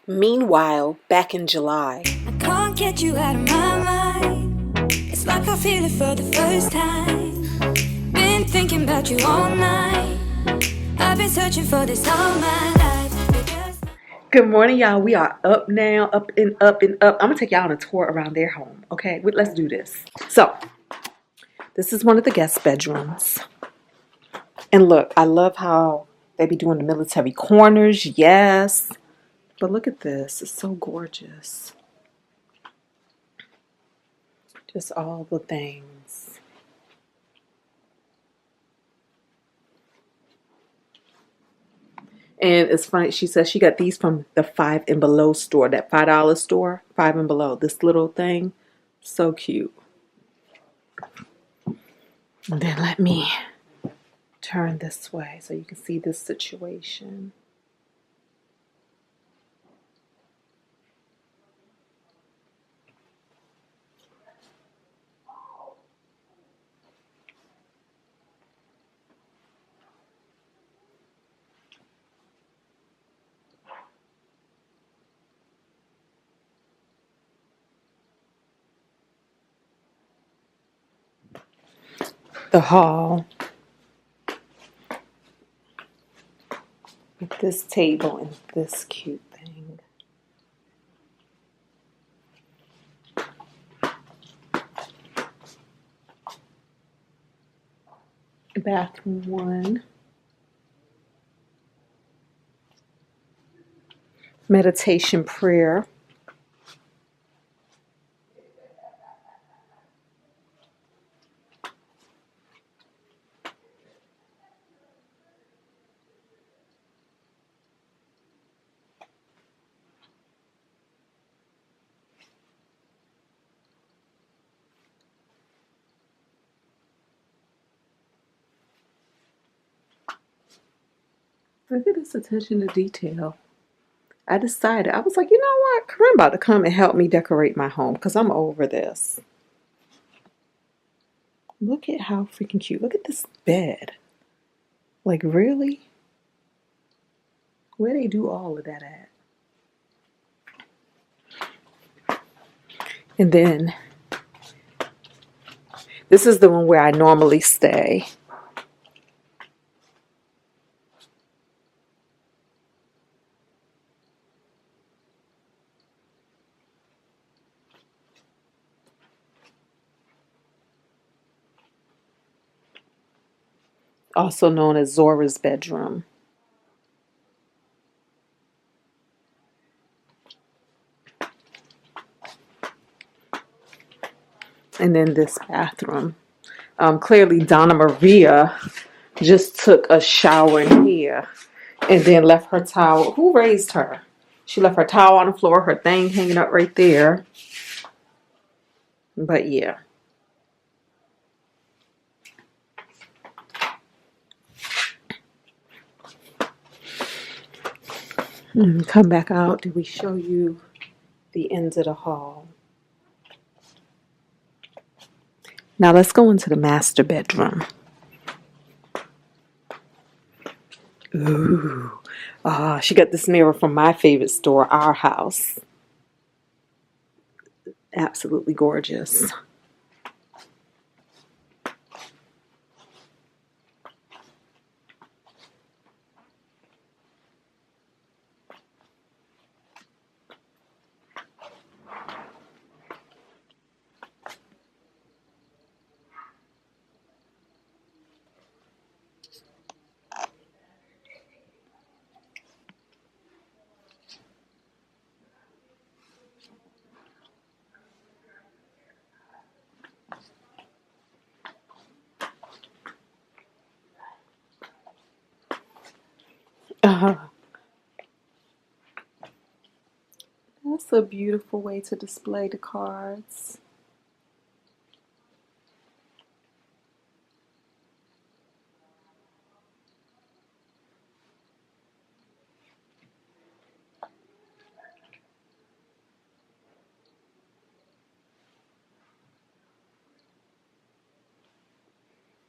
Meanwhile, back in July, I can't get you out of my mind. It's like I feel it for the first time. Been thinking about you all night. I've been searching for this all my life. Because good morning, y'all. We are up now, up and up and up. I'm gonna take y'all on a tour around their home. Okay, let's do this. So, this is one of the guest bedrooms, and look, I love how they be doing the military corners. Yes, but look at this. It's so gorgeous. Just all the things. And it's funny, she says she got these from the Five and Below store, that $5 store, Five and Below. This little thing, so cute. And then let me turn this way so you can see this situation. The hall with this table and this cute thing. Bathroom one. Meditation prayer. Look at this attention to detail. I decided, I was like, you know what? Corinne about to come and help me decorate my home because I'm over this. Look at how freaking cute. Look at this bed. Like, really? Where they do all of that at? And then, this is the one where I normally stay. Also known as Zora's bedroom. And then this bathroom. Clearly Donna Maria just took a shower in here and then left her towel. Who raised her? She left her towel on the floor, her thing hanging up right there. But yeah. Come back out. Did we show you the ends of the hall? Now let's go into the master bedroom. Ooh. She got this mirror from my favorite store, Our House. Absolutely gorgeous. Uh, that's a beautiful way to display the cards.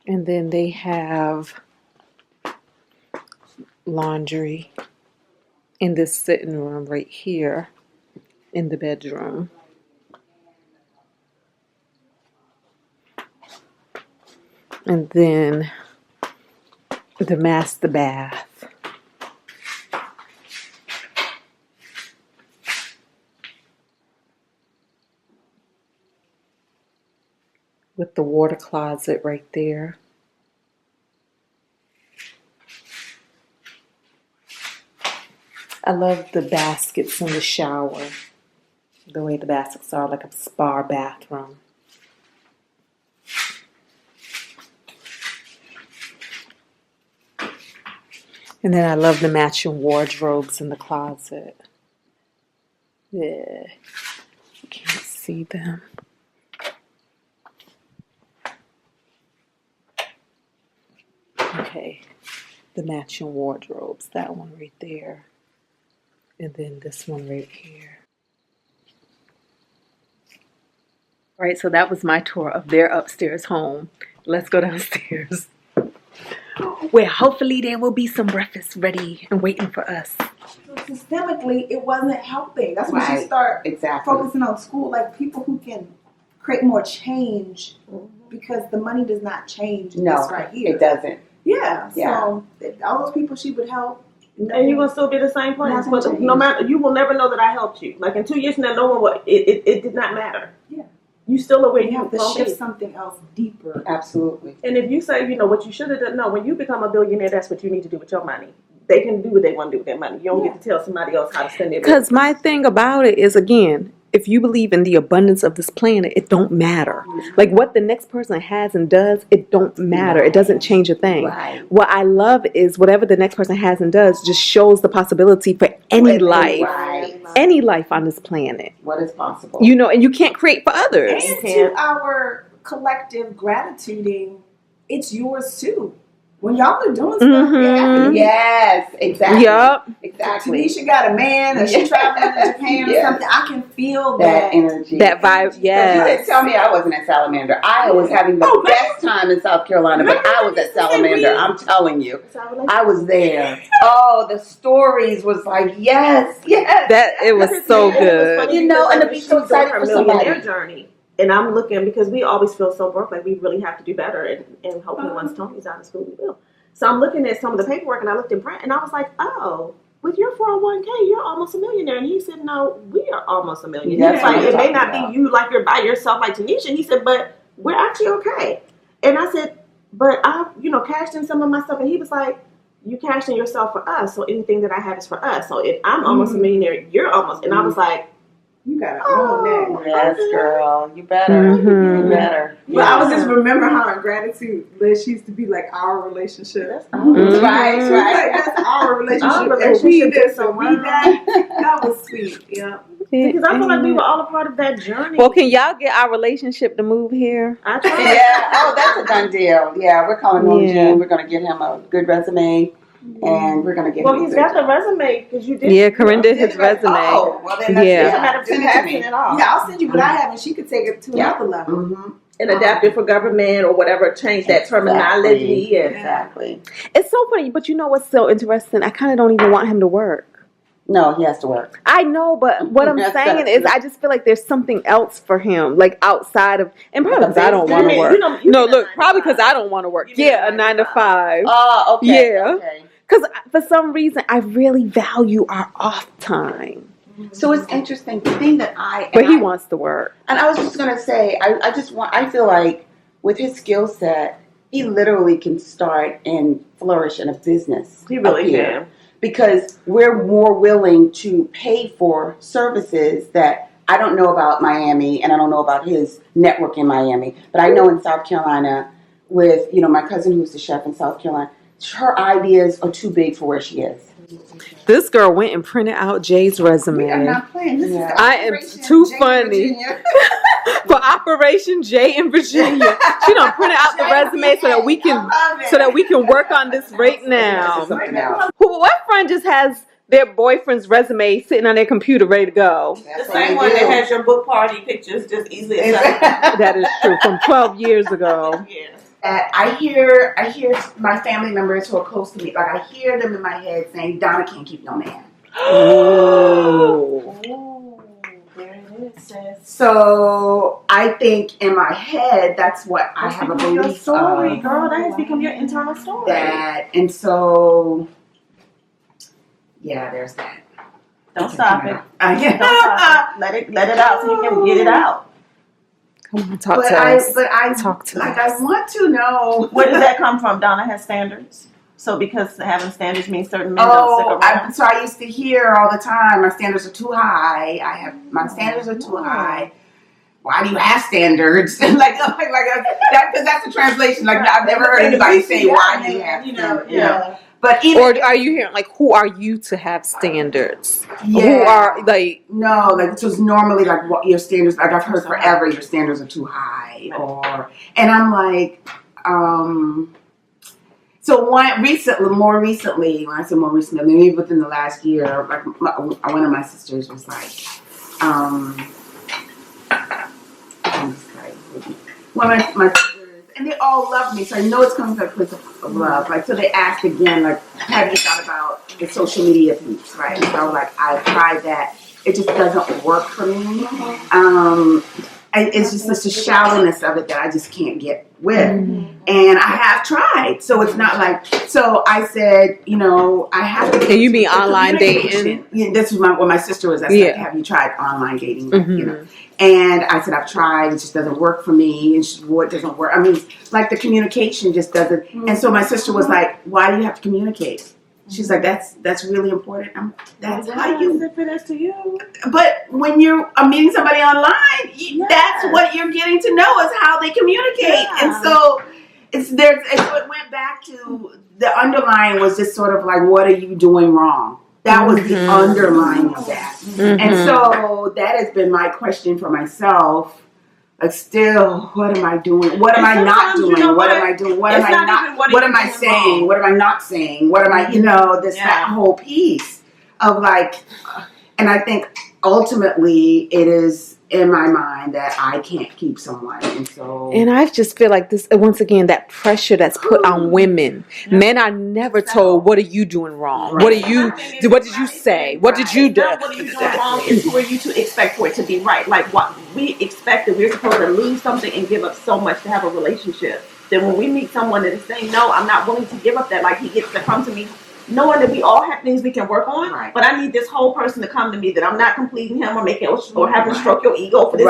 And then they have laundry. in this sitting room right here in the bedroom. And then the master bath. With the water closet right there. I love the baskets in the shower. The way the baskets are, like a spa bathroom. And then I love the matching wardrobes in the closet. Yeah, you can't see them. Okay, the matching wardrobes, that one right there. And then this one right here. All right, so that was my tour of their upstairs home. Let's go downstairs, where hopefully there will be some breakfast ready and waiting for us. So systemically, it wasn't helping. That's when Right. she start Exactly. focusing on school, like people who can create more change, because the money does not change No, this right here. it doesn't. Yeah. Yeah. So all those people she would help. And you're gonna still be the same place. Nothing But changed. no matter, you will never know that I helped you. Like in 2 years from now, no one will. It did not matter. Yeah. You still are where You you have to belong. shift something else deeper. Absolutely. And if you say, you know, what you should have done, no. When you become a billionaire, that's what you need to do with your money. They can do what they want to do with their money. You don't get to tell somebody else how to spend their money. Because my thing about it is, again, if you believe in the abundance of this planet, it don't matter. Like what the next person has and does, it don't matter. It doesn't change a thing. Right. What I love is whatever the next person has and does just shows the possibility for any life. Right. Any life on this planet. What is possible? You know, and you can't create for others. And can't. to our collective gratituding, it's yours too. When y'all are doing stuff, Mhm. Yes, exactly. Yup. Exactly. Tanisha got a man, or she traveling to Japan or Yes. something. I can feel That that. energy. That vibe, You yes. didn't tell me I wasn't at Salamander. I was having the best time in South Carolina, but I was at Salamander. I'm telling you. I was there. Oh, the stories was like, yes. That it was so good. You know, and to be so excited for somebody. Millionaire journey. And I'm looking, because we always feel so broke, like we really have to do better. And hopefully once Tony's out of school, we will. So I'm looking at some of the paperwork, and I looked in Brent, and I was like, oh, with your 401k, you're almost a millionaire. And he said, no, we are almost a millionaire. That's He's like, what I'm it may talking not about. be you like you're by yourself like Tanisha. He said, but we're actually okay. And I said, but I, cashed in some of my stuff. And he was like, you cashed in yourself for us. So anything that I have is for us. So if I'm almost a millionaire, you're almost. And I was like, You gotta own that. Yes, girl. You better. Mhm. You better. But I was just remember how in gratitude list used to be like our relationship. Mhm. Right, Like, right. that's our relationship. Our And we relationship this is and we so that. That was sweet. Yeah. because I feel like we were all a part of that journey. Well, can y'all get our relationship to move here? I tried. Yeah. Oh, that's a done deal. Yeah, we're calling home Yeah. June. We're gonna get him a good resume, and we're gonna get Well, him. a he's good got the job. resume because you did. Yeah, Corinne did his resume. Oh, well then that's, Yeah. It's a matter of send it to passing me. it off. Yeah, I'll send you what I have and she could take it to Yeah. another level. Mm-hmm. And adapt it for government or whatever, change that terminology. And Exactly. It's so funny, but you know what's so interesting? I kind of don't even want him to work. No, he has to work. I know, but what I'm That's saying true. is I just feel like there's something else for him, like outside of, and probably The because I don't business. want to You work. know, you No, mean a look, 9 to probably 5. because I don't want to work. You mean Yeah, a a 9 to 5. Oh, okay. Yeah. Okay. Because for some reason, I really value our off time. So it's interesting. The thing that But he wants to work. And I was just gonna say, I feel like with his skill set, he literally can start and flourish in a business. He really up here. can. Because we're more willing to pay for services that I don't know about Miami, and I don't know about his network in Miami, but I know in South Carolina with, my cousin who's the chef in South Carolina, her ideas are too big for where she is. This girl went and printed out Jay's We are resume not playing. This Yeah. is I am Operation too Jay, funny. Virginia. for Operation J in Virginia. She done printed out the resume so that we can work on this right now. Something else. What friend just has their boyfriend's resume sitting on their computer ready to go? That's The what same we one do. that has your book party pictures just easily. That is true. From 12 years ago. Yeah. I hear my family members who are close to me, like I hear them in my head saying, Donna can't keep no man. Oh. Ooh, there it is, sis. So I think in my head, that's what I have a Your belief story, of. girl. That has become your internal story. That, and so, yeah, there's that. Don't stop it. Don't Don't stop it. Let it out so you can get it out. Come on, talk to us. Talk to like, us. I want to know. Where does that come from? Donna has standards. So because having standards means certain men don't stick around. So I used to hear all the time, my standards are too high. My standards are too high. Why do you have standards? Because that's the translation. Like, I've never heard anybody say, why do you have standards? You know? But or are you hearing like, who are you to have standards? Yeah. Who are like? No, like it's just normally like what your standards. Like I've heard forever, your standards are too high, and I'm like, So more recently, when I say more recently, maybe within the last year, like one of my sisters was like, one of my sisters, and they all love me, so I know it's coming from a place of love. Like, so they asked again, like, have you thought about the social media piece, right? So I was like, I've tried that. It just doesn't work for me. It's just such a shallowness of it that I just can't get with. And I have tried. So it's not like, so I said, I have to. And you mean online dating? Yeah, this was what my sister was. I said, have you tried online dating? And I said, I've tried. It just doesn't work for me. And what doesn't work? I mean, like the communication just doesn't. And so my sister was like, why do you have to communicate? She's like, that's really important. That's how you. It is to you. But when you're meeting somebody online, that's what you're getting to know is how they communicate. Yeah. And so it went back to the underlying was just sort of like, what are you doing wrong? That was the underlying of that. And so that has been my question for myself. Like, still, what am I doing? What am I not doing? What am I doing? What am I not? What am I saying? What am I not saying? What am I? That whole piece of like, and I think ultimately it is in my mind that I can't keep someone, and I just feel like this once again, that pressure that's put on women. Men are never told, what are you doing wrong? What did you say? What did you do? What are you doing wrong? It's who are you to expect for it to be right? Like, what we expect that we're supposed to lose something and give up so much to have a relationship. Then when we meet someone that is saying, no, I'm not willing to give up that, like he gets to come to me knowing that we all have things we can work on, but I need this whole person to come to me that I'm not completing him or making or having to stroke your ego for this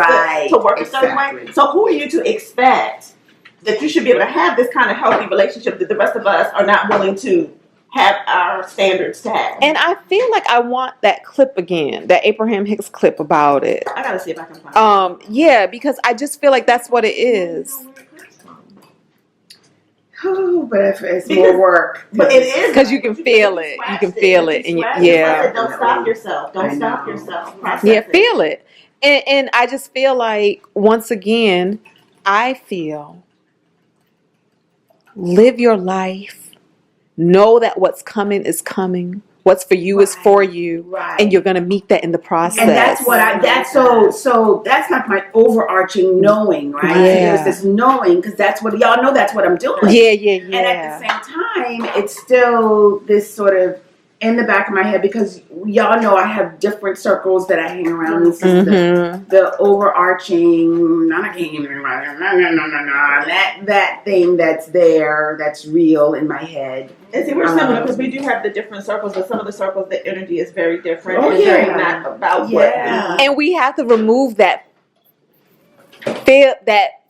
to work a certain way. So who are you to expect that you should be able to have this kind of healthy relationship that the rest of us are not willing to have our standards to have? And I feel like I want that clip again, that Abraham Hicks clip about it. I gotta see if I can find it. Yeah, because I just feel like that's what it is. Oh, but it's more work. But it is because you can feel it. You can feel it, and don't stop yourself. Don't stop yourself. Feel it, and I just feel like once again, I feel live your life, know that what's coming is coming. What's for you is for you, and you're gonna meet that in the process. And that's what so that's like my overarching knowing, right? Yeah. So there's this knowing because that's what y'all know. That's what I'm doing. Yeah. And at the same time, it's still this sort of in the back of my head because y'all know I have different circles that I hang around. This is the overarching. I can't even remember. That thing that's there, that's real in my head. And see, we're similar because we do have the different circles, but some of the circles, the energy is very different. Very not about what. And we have to remove that fear. That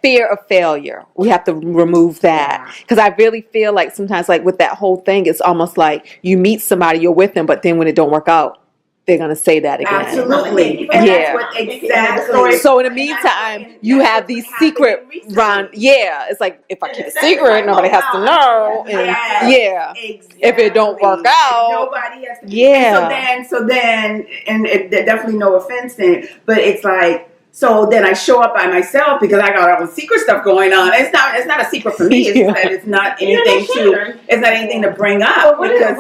fear of failure. We have to remove that because I really feel like sometimes, like with that whole thing, it's almost like you meet somebody, you're with them, but then when it don't work out, they're gonna say that again. Absolutely. And that's what exactly. So in the meantime, you have these secret run. Yeah, it's like if I keep a secret, nobody has to know. And exactly. If it don't work out, nobody has to. Yeah. And so then, and definitely no offense then, but it's like. So then I show up by myself because I got all the secret stuff going on. It's not a secret for me. It's that it's not anything to bring up because I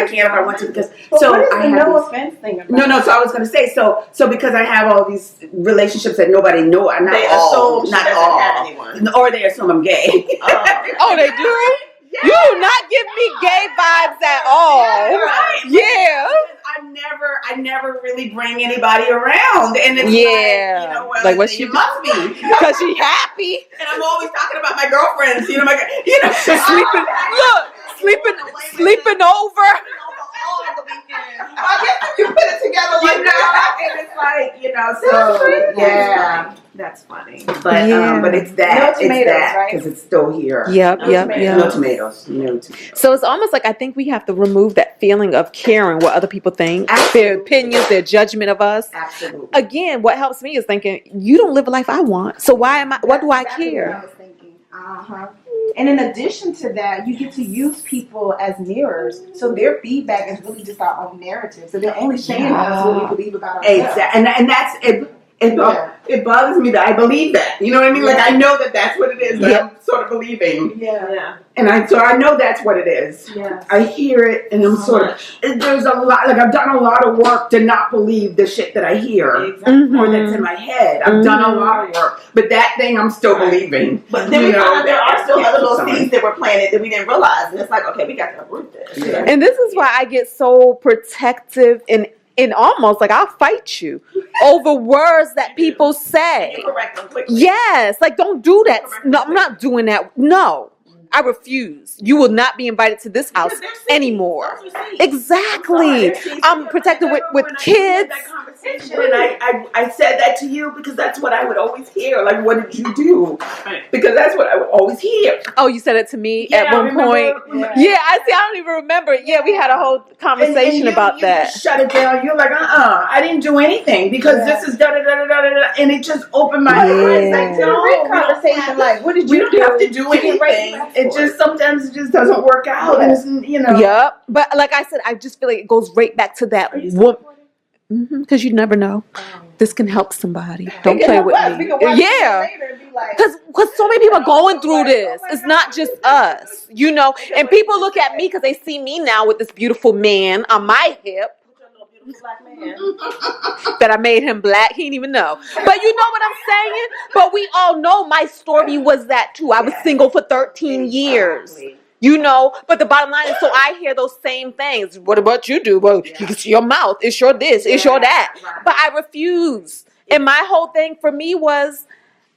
can't if I want to. Because so I have no offense thing. No. So I was going to say so because I have all these relationships that nobody know. Not all, or they assume I'm gay. Oh, they do. You do not give me gay vibes at all. Right. Yeah. I never really bring anybody around, and it's Yeah. well, Like what she you must be, because she happy. and I'm always talking about my girlfriends. Sleeping over. I guess if you put it together like that, and it's like, so yeah, that's funny. But but it's that, No tomatoes, right? because it's still here. Yep. No tomatoes. So it's almost like I think we have to remove that feeling of caring what other people think, their opinions, their judgment of us. Absolutely. Again, what helps me is thinking, you don't live a life I want, so why do I Exactly care? what I was thinking. And in addition to that, you get to use people as mirrors. So their feedback is really just our own narrative. So they're only saying to us what we believe about ourselves. Exactly. And that's it. It bothers me that I believe that. You know what I mean? Like I know that that's what it is that I'm sort of believing. Yeah. And I know that's what it is. Yes. I hear it, and I'm there's a lot, like I've done a lot of work to not believe the shit that I hear, or that's in my head. I've done a lot of work, but that thing I'm still believing. But then we found out there are still little seeds that were planted that we didn't realize, and it's like, okay, we got to uproot this. Yeah. And this is why I get so protective and almost like I'll fight you over words that people say. You correct them quickly. Yes, like don't do that. No, I'm not doing that. No, I refuse. You will not be invited to this house anymore. Exactly. I'm protected with kids. And I said that to you because that's what I would always hear. Like, what did you do? Because that's what I would always hear. Oh, you said it to me at one point. Yeah, I see. I don't even remember it. Yeah, we had a whole conversation about that. Just shut it down. You're like, I didn't do anything because this is da da da da da da, and it just opened my eyes. Like, no, conversation like, what did we you don't have to do anything. It just sometimes it just doesn't work out. And, Yep. But like I said, I just feel like it goes right back to that woman. Because you never know. This can help somebody. Don't play with me. Yeah. Because so many people are going through this. It's not just us, And people look at me because they see me now with this beautiful man on my hip. Black man. That I made him black. He didn't even know. But you know what I'm saying? But we all know my story was that too. I was single for 13 years. But the bottom line is, so I hear those same things. What about you do? Well, it's your mouth. It's your this. It's your that. But I refuse. And my whole thing for me was,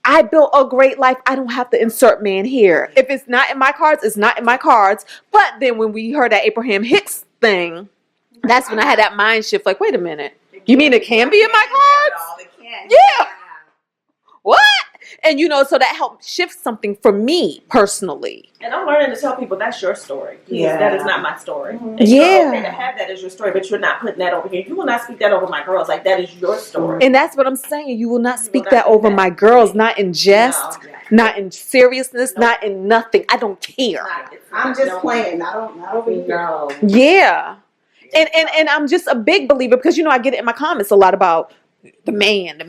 I built a great life. I don't have to insert man here. If it's not in my cards, it's not in my cards. But then when we heard that Abraham Hicks thing, that's when I had that mind shift. Like, wait a minute. You mean it can be in my cards? Yeah. What? And so that helped shift something for me personally. And I'm learning to tell people that's your story. Yeah. That is not my story. And Yeah. you're okay to have that as your story, but you're not putting that over here. You will not speak that over my girls. Like, that is your story. And that's what I'm saying. You will not speak that over my girls, not in jest, not in seriousness, not in nothing. I don't care. I'm just playing. Not over here. Yeah. And I'm just a big believer because, I get it in my comments a lot about the man.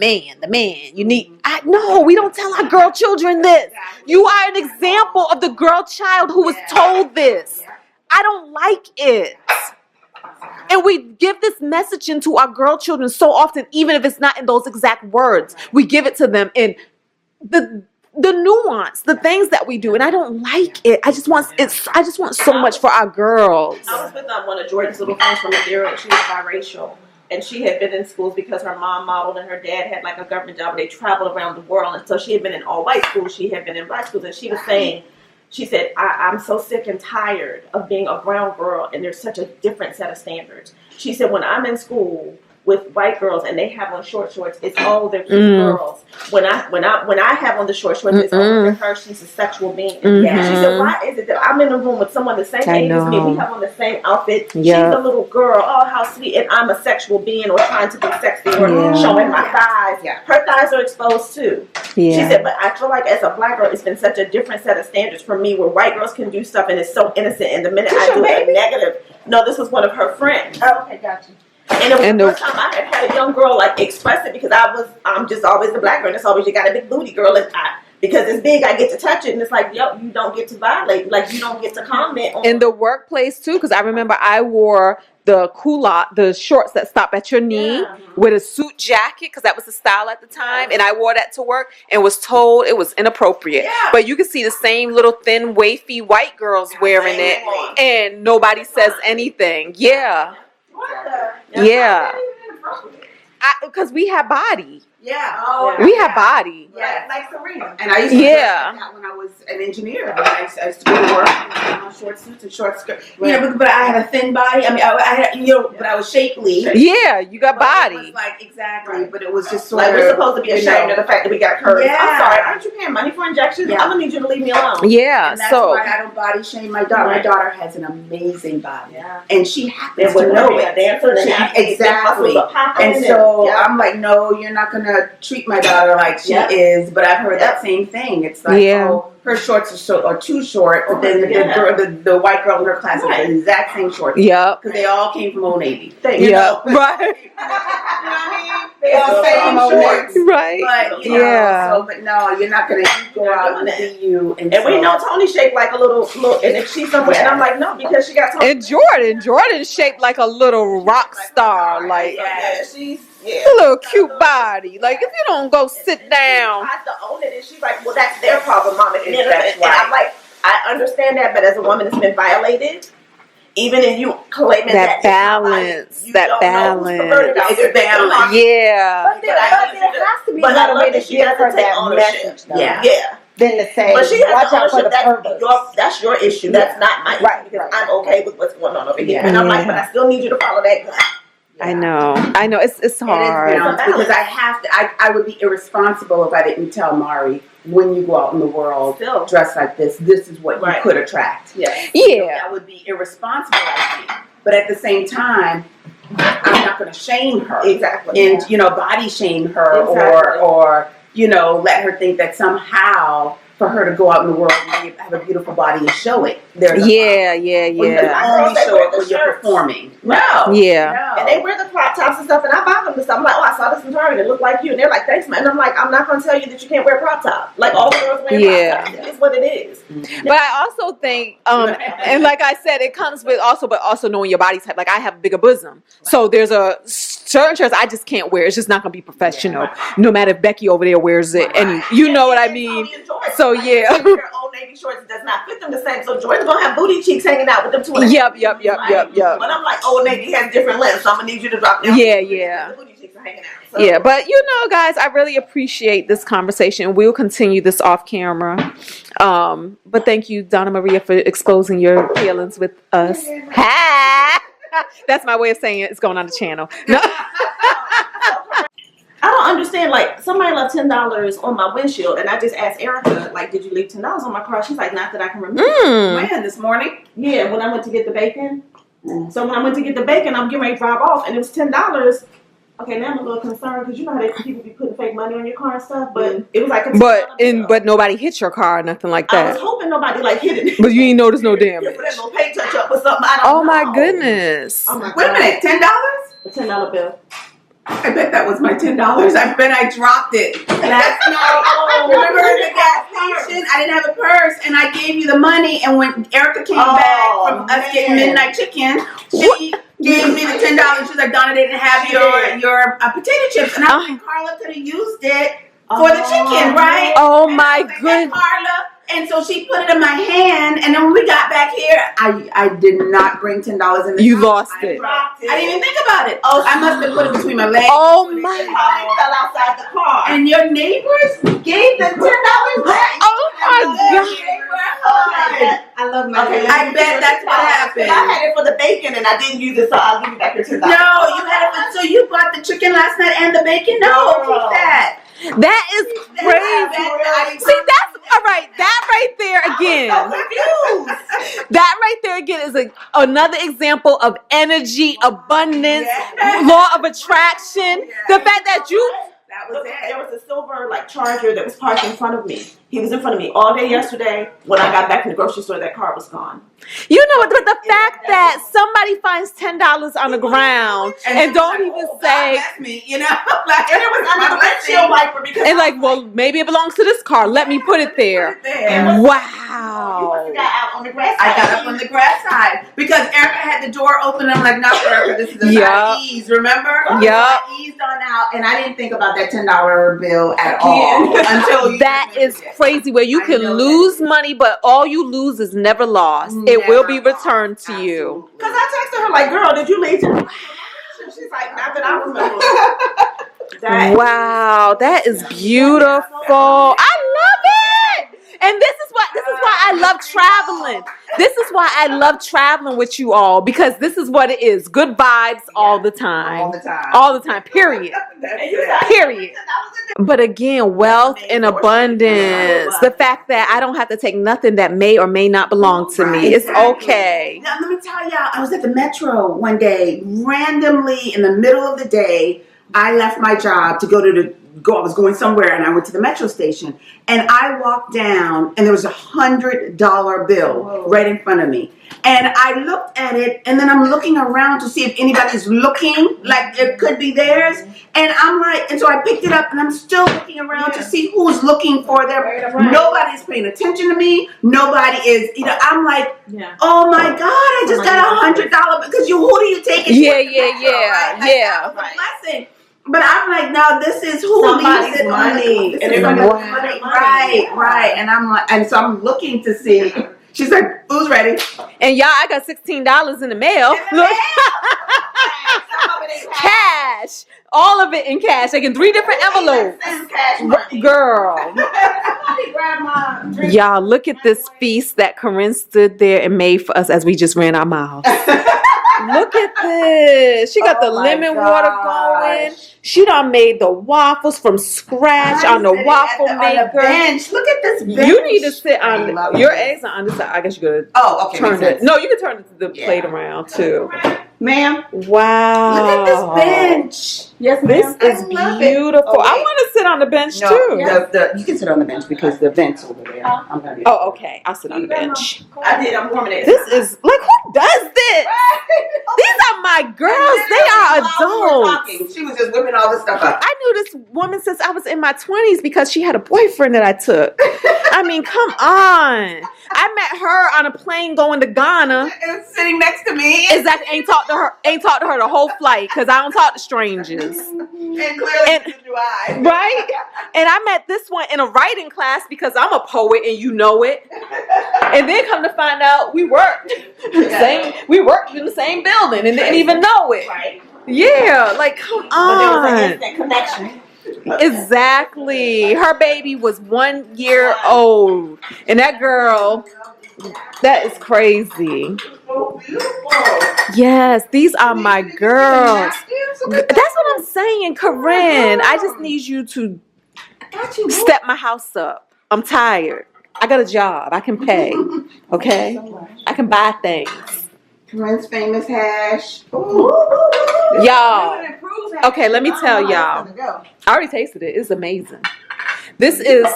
No, we don't tell our girl children this. You are an example of the girl child who was told this. I don't like it. And we give this message into our girl children so often, even if it's not in those exact words. We give it to them in the nuance, the things that we do, and I don't like it. I just want so much for our girls. I was with one of Jordan's little friends from Madeira, and she was biracial. And she had been in schools because her mom modeled and her dad had like a government job and they traveled around the world. And so she had been in all white schools. She had been in black schools. And she was saying, she said, I'm so sick and tired of being a brown girl and there's such a different set of standards. She said, when I'm in school with white girls and they have on short shorts, it's all their cute girls. When I have on the short shorts, it's only her. She's a sexual being. She said, why is it that I'm in a room with someone the same age as me? We have on the same outfit. She's a little girl. Oh, how sweet! And I'm a sexual being, or trying to be sexy, or showing my thighs. Her thighs are exposed too. She said, but I feel like as a black girl, it's been such a different set of standards for me, where white girls can do stuff and it's so innocent. And the minute I do a negative, no, this was one of her friends. Oh, okay, gotcha. And it was the first time I had a young girl like express it because I'm just always the black girl. And it's always, you got a big booty girl. And because it's big, I get to touch it. And it's like, yo, you don't get to violate. Like, you don't get to comment on. In the workplace too, because I remember I wore culotte, the shorts that stop at your knee, with a suit jacket, because that was the style at the time, and I wore that to work and was told it was inappropriate. But you can see the same little thin, wafy white girls wearing it, and nobody says anything. Yeah. Because we have body. We have body. Like Serena. And I used to dress like that when I was an engineer. I used to go to work in short suits and short skirts. But I had a thin body. I mean, I had, but I was shapely. Yeah, you got body. It was like, exactly. But it was just sort like of. we're supposed to be ashamed of the fact that we got curves. Yeah. I'm sorry, aren't you paying money for injections? I'm gonna need you to leave me alone. Yeah, And that's why I don't body shame my daughter. My daughter has an amazing body, and she happens to know it. Exactly. And so I'm like, no, you're not gonna treat my daughter like she is. But I've heard that same thing. It's like, oh, her shorts are too short, but then the white girl in her class has the exact same shorts. Yep. Because they all came from Old Navy. Right. You know what I mean? They all same shorts. Right. But, but no, you're not going to go out and be you. And we know Tony's shaped like a little, and if she's somewhere, and I'm like, no, because she got Tony. And Jordan's shaped like a little rock star. Like, she's a little cute body. Like, if you don't go sit down. I have to own it, and she's like, well, that's their problem, Mama. And I'm like, I understand that, but as a woman that's been violated, even if you claim that balance, that balance. It's balance. Yeah. But there has to be another way to give her that message, though. Yeah. Than to say, but she has watch out for the purpose. That's your issue. That's not my issue. Because I'm okay with what's going on over here. And I'm like, but I still need you to follow that guy. I know. It's hard. Because I have to. I would be irresponsible if I didn't tell Mari, when you go out in the world dressed like this, this is what you could attract. Yeah. That would be irresponsible, I think. But at the same time, I'm not going to shame her. Exactly. And body shame her or let her think that somehow for her to go out in the world and have a beautiful body and show it. There's only show it when you're performing. No. Yeah. And they wear the crop tops and stuff, and I buy them the stuff. I'm like, oh, I saw this in Target. It looked like you. And they're like, thanks, man. And I'm like, I'm not going to tell you that you can't wear a crop top. Like, all the girls wear crop tops. It's what it is. But I also think, and like I said, it comes with also knowing your body type. Like, I have a bigger bosom. So there's a certain shirts I just can't wear. It's just not going to be professional. No matter if Becky over there wears it. And you know what I mean. So, yeah. Old Navy shorts does not fit them the same. So Jordan's going to have booty cheeks hanging out with them 2 Yep. But I'm like, Old Navy has different lengths, so I'm going to need you to drop down. Yeah. The booty cheeks are hanging out. So. Yeah, but guys, I really appreciate this conversation. We'll continue this off camera. But thank you, Donna Maria, for exposing your feelings with us. That's my way of saying it's going on the channel. No. I don't understand. Like, somebody left $10 on my windshield, and I just asked Erica, like, did you leave $10 on my car? She's like, not that I can remember. Man, this morning? Yeah, when I went to get the bacon. So when I went to get the bacon, I'm getting ready to drive off, and it was $10. Okay, now I'm a little concerned because you know how people be putting fake money on your car and stuff, but it was like a but nobody hit your car or nothing like that. I was hoping nobody hit it. But you ain't notice no damage. That little paint touch up or something. I don't know. My goodness. Oh my God. Wait a minute, $10? A $10 bill. I bet that was my $10. I bet I dropped it last night. Remember in the gas station? I didn't have a purse, and I gave you the money. And when Erica came back from us getting midnight chicken, she gave me the $10. She's like, Donna didn't have your potato chips, and I was like, Carla could have used it for the chicken, right? Oh my goodness, Carla. And so she put it in my hand, and then when we got back here, I did not bring $10 in the You car. lost it. I didn't even think about it. Oh, I must have put it between my legs. Oh my! It fell outside the car. And your neighbors gave the $10 back. Oh my God! I love my I bet that's what happened. I had it for the bacon, and I didn't use it, so I'll give you back your $10. No, you had it. So you bought the chicken last night and the bacon? No, keep that. That is crazy. See, that's all right. That right there again. That right there again is another example of energy, abundance, law of attraction. The fact that Look, there was a silver like Charger that was parked in front of me. He was in front of me all day yesterday. When I got back from the grocery store, that car was gone. You know what? The fact that somebody finds $10 on the ground and don't even say, That's me, you know. And it was under the windshield wiper because and like, well, maybe it belongs to this car. Let me put it there. Wow. got out on the grass. I got up on the grass side because Erica had the door open. I'm like, no, Erica, this is a ease. Remember? Yep. So I eased on out, and I didn't think about that $10 bill at all until you. That is crazy. Where you can lose money, but all you lose is never lost. It will be returned to you. Because I texted her like, "Girl, did you leave?" She's like, "Not that I remember." Wow, that is beautiful. I love it. And this is why I love traveling. This is why I love traveling with you all, because this is what it is. Good vibes all the time. All the time. All the time. Period. Period. But again, wealth and abundance. The fact that I don't have to take nothing that may or may not belong to me. It's okay. Now, let me tell y'all, I was at the Metro one day, randomly in the middle of the day. I left my job to I was going somewhere, and I went to the Metro station, and I walked down, and there was $100 bill right in front of me. And I looked at it, and then I'm looking around to see if anybody's looking like it could be theirs. And I'm like, and so I picked it up, and I'm still looking around to see who's looking for them. Nobody's paying attention to me. Nobody is, I'm like, oh my God, I just got $100 because who do you take it? Yeah. That was a blessing. But I'm like, no, this is who Somebody's leaves it money. And they're gonna money. Right. And I'm like, and so I'm looking to see. She's like, who's ready? And y'all, I got $16 in the mail. Look. Cash. All of it in cash. Like in 3 different envelopes. Girl. Y'all, look at this feast that Corinne stood there and made for us as we just ran our mouths. Look at this. She got the lemon water going. She done made the waffles from scratch on the waffle maker. On the bench. Look at this bench. You need to sit on your eggs are on this side. I guess you could turn it. No, you can turn the plate around too. Ma'am. Wow. Look at this bench. Yes, this is beautiful. I want to sit on the bench too. You can sit on the bench because the vent's over there. Oh, okay. I'll sit on the bench. I did. I'm warming it. This is like, who does this? These are my girls. They are adults. She was just whipping all this stuff up. I knew this woman since I was in my 20s because she had a boyfriend that I took. I mean, come on. I met her on a plane going to Ghana. And sitting next to me. Exactly. Ain't talked to her the whole flight because I don't talk to strangers. And clearly do I. Right? And I met this one in a writing class because I'm a poet and you know it. And then come to find out we worked in the same building and didn't even know it. Right. Yeah, like come on. But there was an instant connection. Exactly. Her baby was 1 year old. And that girl, that is crazy. So beautiful. Yes, these are my girls. That's what I'm saying, Corinne. I just need you to step my house up. I'm tired. I got a job. I can pay. Okay? I can buy things. Corinne's famous hash. Y'all. Okay, let me tell y'all. I already tasted it. It's amazing. This is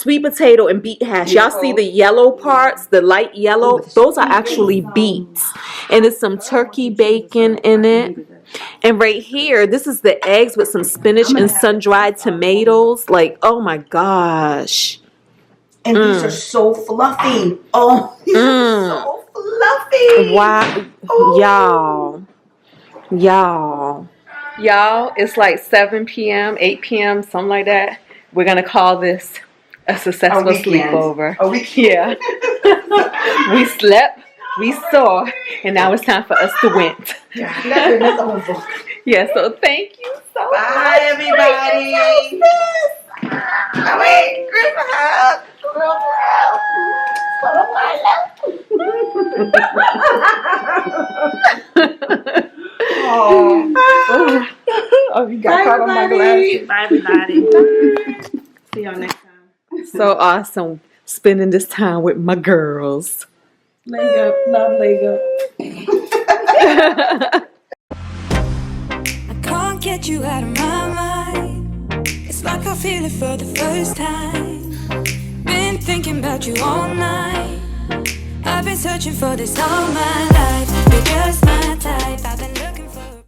sweet potato and beet hash. Y'all see the yellow parts, the light yellow? Those are actually beets. And there's some turkey bacon in it. And right here, this is the eggs with some spinach and sun-dried tomatoes. Like, oh my gosh. And these are so fluffy. Oh, these are so fluffy. Wow. Y'all, it's like 7 p.m., 8 p.m., something like that. We're going to call this a successful sleepover. A weekend. Yeah. We slept, we saw, and now it's time for us to went. Yeah, so thank you so much. Bye, everybody. Wait, group hug. Oh, you got caught on my glasses. Bye, everybody. See y'all next time. So awesome spending this time with my girls. Leg up, love leg up. I can't get you out of my mind. It's like I feel it for the first time. Been thinking about you all night. I've been searching for this all my life. You're just my type. I've been